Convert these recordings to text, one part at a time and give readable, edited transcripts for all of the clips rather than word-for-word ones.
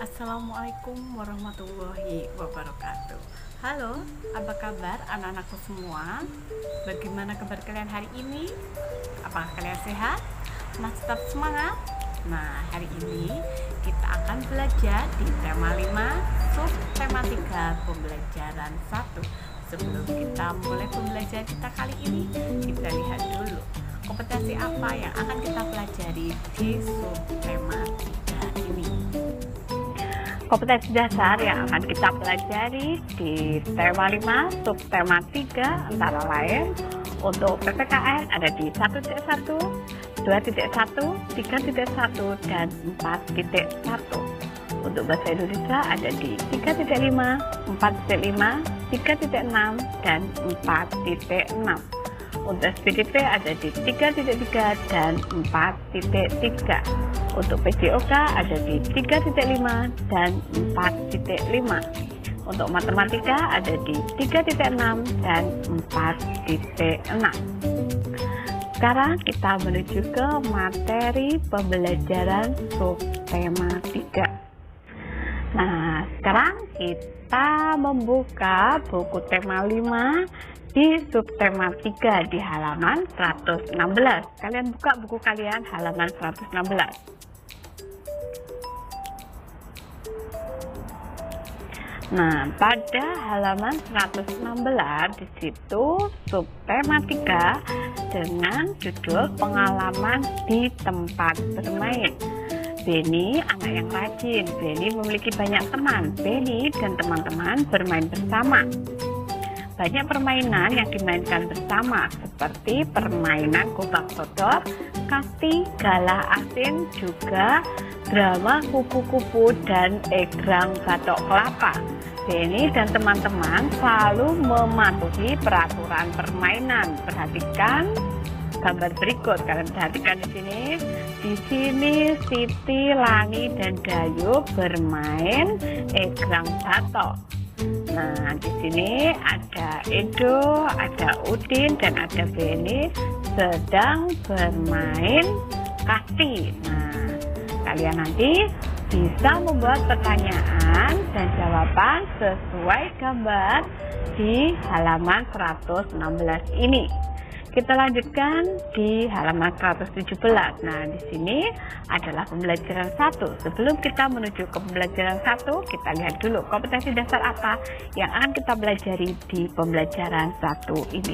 Assalamualaikum warahmatullahi wabarakatuh. Halo, apa kabar anak-anakku semua? Bagaimana kabar kalian hari ini? Apakah kalian sehat? Masih tetap semangat? Nah, hari ini kita akan belajar di tema 5, sub tema 3, pembelajaran 1. Sebelum kita mulai pembelajaran kita kali ini, kita lihat dulu kompetensi apa yang akan kita pelajari di sub tema 3 ini. Kompetensi dasar yang akan kita pelajari di tema 5, sub tema 3 antara lain untuk PPKN ada di 1.1, 2.1, 3.1, dan 4.1. Untuk bahasa Indonesia ada di 3.5, 4.5, 3.6, dan 4.6. Untuk SPDP ada di 3.3 dan 4.3. Untuk PJOK ada di 3.5 dan 4.5. Untuk matematika ada di 3.6 dan 4.6. Sekarang kita menuju ke materi pembelajaran sub tema 3. Nah, sekarang kita membuka buku tema 5 di subtema 3 di halaman 116. Kalian buka buku kalian halaman 116. Nah, pada halaman 116 di situ subtema 3 dengan judul pengalaman di tempat bermain. Benny anak yang rajin. Benny memiliki banyak teman. Benny dan teman-teman bermain bersama. Banyak permainan yang dimainkan bersama seperti permainan gobak sodor, kasti, galah asin, juga drama kupu-kupu dan egrang batok kelapa. Benny dan teman-teman selalu mematuhi peraturan permainan. Perhatikan gambar berikut. Kalian perhatikan di sini. Di sini Siti, Lani, dan Dayu bermain egrang batok. Nah, di sini ada Edo, ada Udin, dan ada Benny sedang bermain kasti. Nah, kalian nanti bisa membuat pertanyaan dan jawaban sesuai gambar di halaman 116 ini. Kita lanjutkan di halaman 117. Nah, di sini adalah pembelajaran 1. Sebelum kita menuju ke pembelajaran 1, kita lihat dulu kompetensi dasar apa yang akan kita pelajari di pembelajaran 1 ini.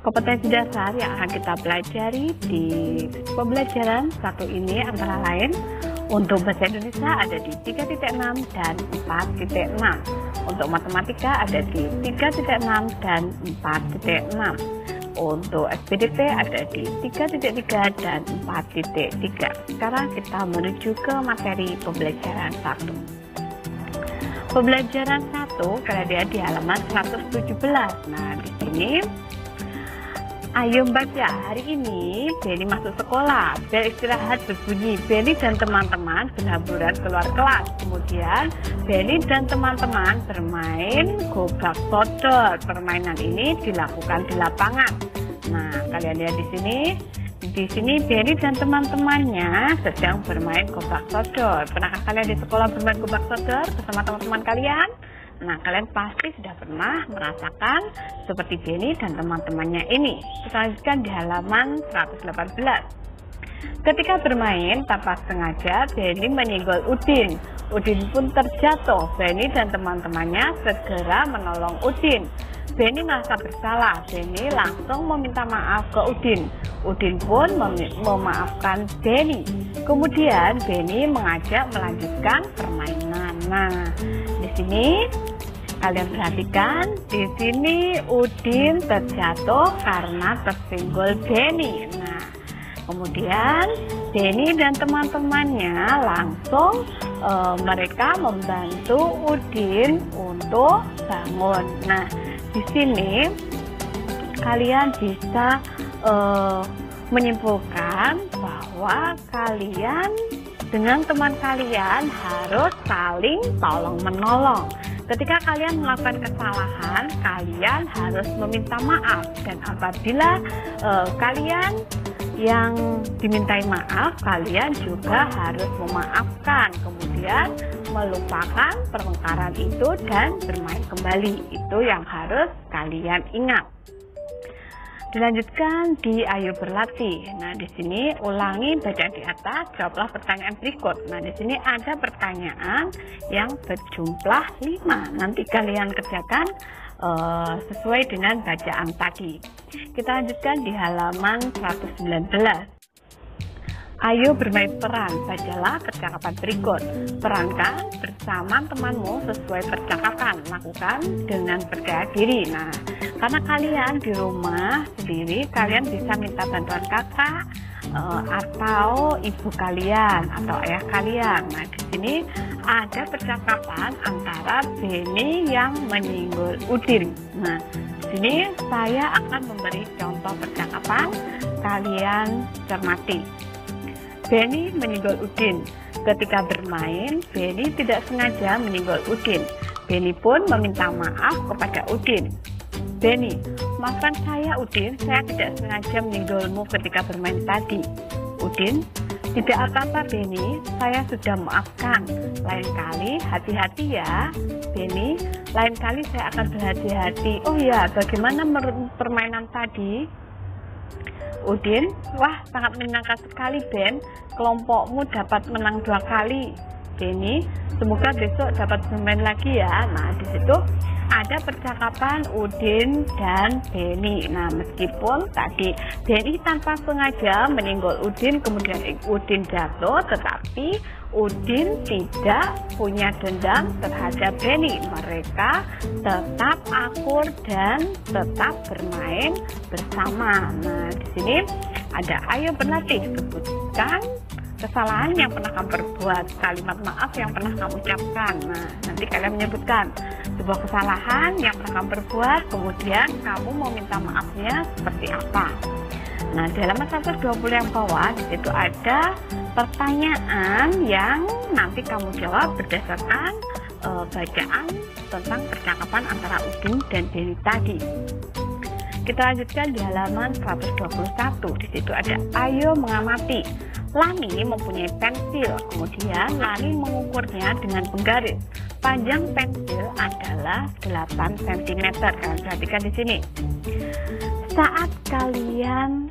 Kompetensi dasar yang akan kita pelajari di pembelajaran 1 ini antara lain untuk bahasa Indonesia ada di 3.6 dan 4.6. Untuk matematika ada di 3.6 dan 4.6. Untuk SPDP ada di 3.3 dan 4.3. Sekarang kita menuju ke materi pembelajaran 1. Pembelajaran 1 kalian lihat di halaman 117. Nah, di sini ayo baca. Hari ini Benny masuk sekolah. Bel istirahat berbunyi. Benny dan teman-teman berhamburan keluar kelas. Kemudian Benny dan teman-teman bermain gobak sodor. Permainan ini dilakukan di lapangan. Nah, kalian lihat di sini. Di sini Benny dan teman-temannya sedang bermain gobak sodor. Pernahkah kalian di sekolah bermain gobak sodor bersama teman-teman kalian? Nah, kalian pasti sudah pernah merasakan seperti Benny dan teman-temannya ini. Kita lanjutkan di halaman 118. Ketika bermain, tanpa sengaja Benny menyenggol Udin. Udin pun terjatuh. Benny dan teman-temannya segera menolong Udin. Benny merasa bersalah. Benny langsung meminta maaf ke Udin. Udin pun memaafkan Benny. Kemudian Benny mengajak melanjutkan permainan. Nah, di sini kalian perhatikan, di sini Udin terjatuh karena tersenggol Benny. Nah, kemudian Benny dan teman-temannya langsung mereka membantu Udin untuk bangun. Nah, di sini kalian bisa menyimpulkan bahwa kalian dengan teman kalian harus saling tolong-menolong. Ketika kalian melakukan kesalahan, kalian harus meminta maaf. Dan apabila kalian yang dimintai maaf, kalian juga harus memaafkan, kemudian melupakan pertengkaran itu dan bermain kembali. Itu yang harus kalian ingat. Dilanjutkan di Ayo Berlatih. Nah, di sini ulangi bacaan di atas, jawablah pertanyaan berikut. Nah, di sini ada pertanyaan yang berjumlah 5. Nanti kalian kerjakan sesuai dengan bacaan tadi. Kita lanjutkan di halaman 119. Ayo bermain peran, bacalah percakapan berikut. Perankan bersama temanmu sesuai percakapan, lakukan dengan percaya diri. Nah, karena kalian di rumah sendiri, kalian bisa minta bantuan kakak atau ibu kalian atau ayah kalian. Nah, di sini ada percakapan antara Benny yang menyinggol Udin. Nah, di sini saya akan memberi contoh percakapan, kalian cermati. Benny menyinggol Udin. Ketika bermain, Benny tidak sengaja menyinggol Udin. Benny pun meminta maaf kepada Udin. Benny, maafkan saya Udin, saya tidak sengaja menyinggolmu ketika bermain tadi. Udin, tidak apa-apa Benny, saya sudah maafkan. Lain kali hati-hati ya. Benny, lain kali saya akan berhati-hati. Oh ya, bagaimana permainan tadi? Udin, wah sangat menyenangkan sekali Ben, kelompokmu dapat menang 2 kali. Benny, semoga besok dapat bermain lagi ya. Nah, di situ ada percakapan Udin dan Benny. Nah, meskipun tadi Benny tanpa sengaja menyinggol Udin, kemudian Udin jatuh, tetapi Udin tidak punya dendam terhadap Benny. Mereka tetap akur dan tetap bermain bersama. Nah, di sini ada Ayo Berlatih, sebutkan kesalahan yang pernah kamu perbuat, kalimat maaf yang pernah kamu ucapkan. Nah, nanti kalian menyebutkan sebuah kesalahan yang pernah kamu perbuat, kemudian kamu mau minta maafnya seperti apa. Nah, di halaman 120 yang bawah, di situ ada pertanyaan yang nanti kamu jawab berdasarkan bacaan tentang percakapan antara Udin dan Benny tadi. Kita lanjutkan di halaman 121. Di situ ada Ayo Mengamati. Lani mempunyai pensil, kemudian Lani mengukurnya dengan penggaris. Panjang pensil adalah 8 cm. Kalian perhatikan di sini. Saat kalian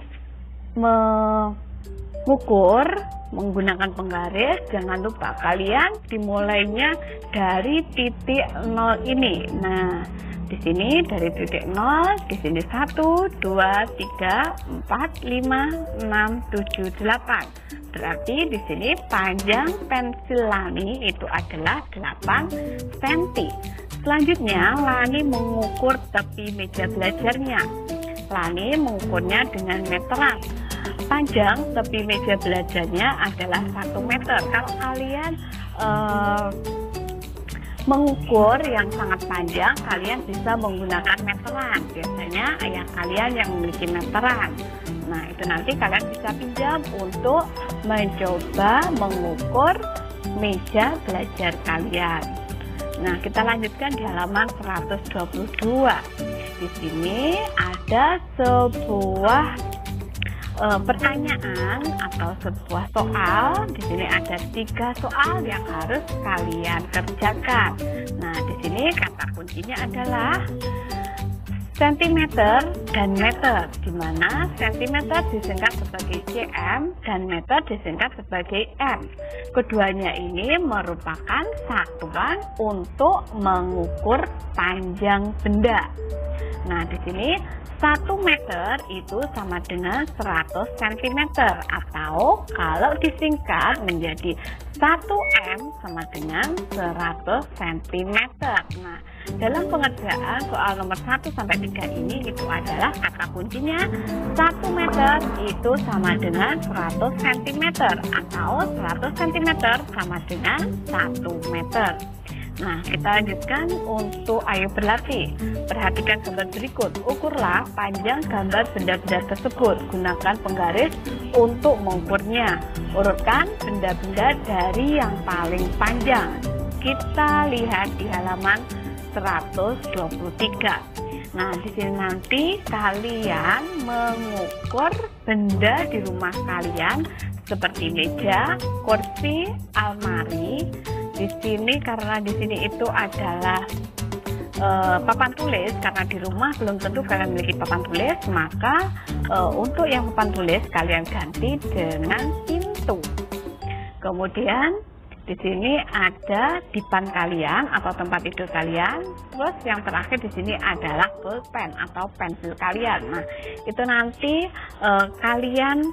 mengukur menggunakan penggaris, jangan lupa kalian dimulainya dari titik 0 ini. Nah, di sini dari titik 0, di sini 1, 2, 3, 4, 5, 6, 7, 8. Berarti di sini panjang pensil Lani itu adalah 8 cm. Selanjutnya, Lani mengukur tepi meja belajarnya. Lani mengukurnya dengan meteran. Panjang tepi meja belajarnya adalah 1 meter. Kalau kalian mengukur yang sangat panjang, kalian bisa menggunakan meteran. Biasanya ayah kalian yang memiliki meteran. Nah, itu nanti kalian bisa pinjam untuk mencoba mengukur meja belajar kalian. Nah, kita lanjutkan di halaman 122. Di sini ada sebuah pertanyaan atau sebuah soal. Di sini ada 3 soal yang harus kalian kerjakan. Nah, di sini kata kuncinya adalah sentimeter dan meter, di mana sentimeter disingkat sebagai cm dan meter disingkat sebagai m. Keduanya ini merupakan satuan untuk mengukur panjang benda. Nah, di sini 1 meter itu sama dengan 100 cm, atau kalau disingkat menjadi 1 m sama dengan 100 cm. Nah, dalam pengerjaan soal nomor 1 sampai 3 ini itu adalah kata kuncinya 1 meter itu sama dengan 100 cm, atau 100 cm sama dengan 1 meter. Nah, kita lanjutkan untuk Ayo Berlatih. Perhatikan gambar berikut. Ukurlah panjang gambar benda-benda tersebut. Gunakan penggaris untuk mengukurnya. Urutkan benda-benda dari yang paling panjang. Kita lihat di halaman 123. Nah, di sini nanti kalian mengukur benda di rumah kalian seperti meja, kursi, almari. Di sini karena di sini itu adalah papan tulis, karena di rumah belum tentu kalian memiliki papan tulis, maka untuk yang papan tulis kalian ganti dengan pintu. Kemudian di sini ada dipan kalian atau tempat tidur kalian. Terus yang terakhir di sini adalah pulpen atau pensil kalian. Nah, itu nanti kalian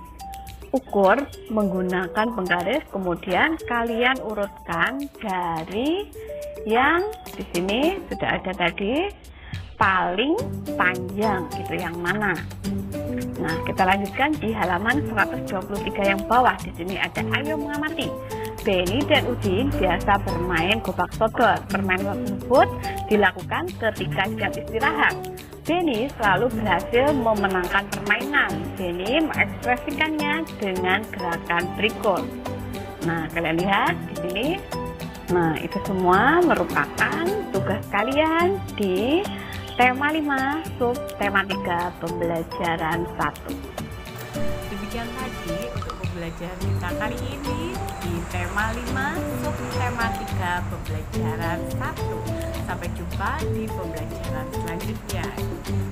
ukur menggunakan penggaris, kemudian kalian urutkan dari yang di sini sudah ada tadi paling panjang itu yang mana. Nah, kita lanjutkan di halaman 123 yang bawah. Di sini ada ayo mengamati. Benny dan Udin biasa bermain gobak sodor. Permainan tersebut dilakukan ketika jam istirahat. Benny selalu berhasil memenangkan permainan. Benny mengekspresikannya dengan gerakan berikut. Nah, kalian lihat di sini. Nah, itu semua merupakan tugas kalian di tema 5 sub tema 3 pembelajaran 1. Demikian tadi untuk pembelajaran kita kali ini di tema 5 sub tema 3 pembelajaran 1. Sampai jumpa di pembelajaran selanjutnya.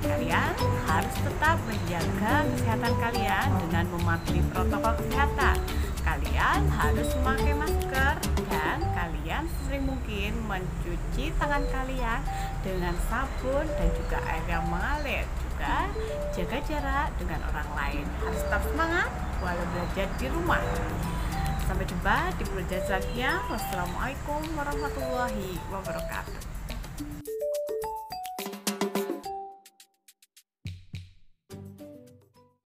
Kalian harus tetap menjaga kesehatan kalian dengan mematuhi protokol kesehatan. Kalian harus memakai masker dan kalian sering mungkin mencuci tangan kalian dengan sabun dan juga air yang mengalir. Juga jaga jarak dengan orang lain. Harus tetap semangat walau belajar di rumah. Sampai jumpa di pembelajaran selanjutnya. Wassalamualaikum warahmatullahi wabarakatuh.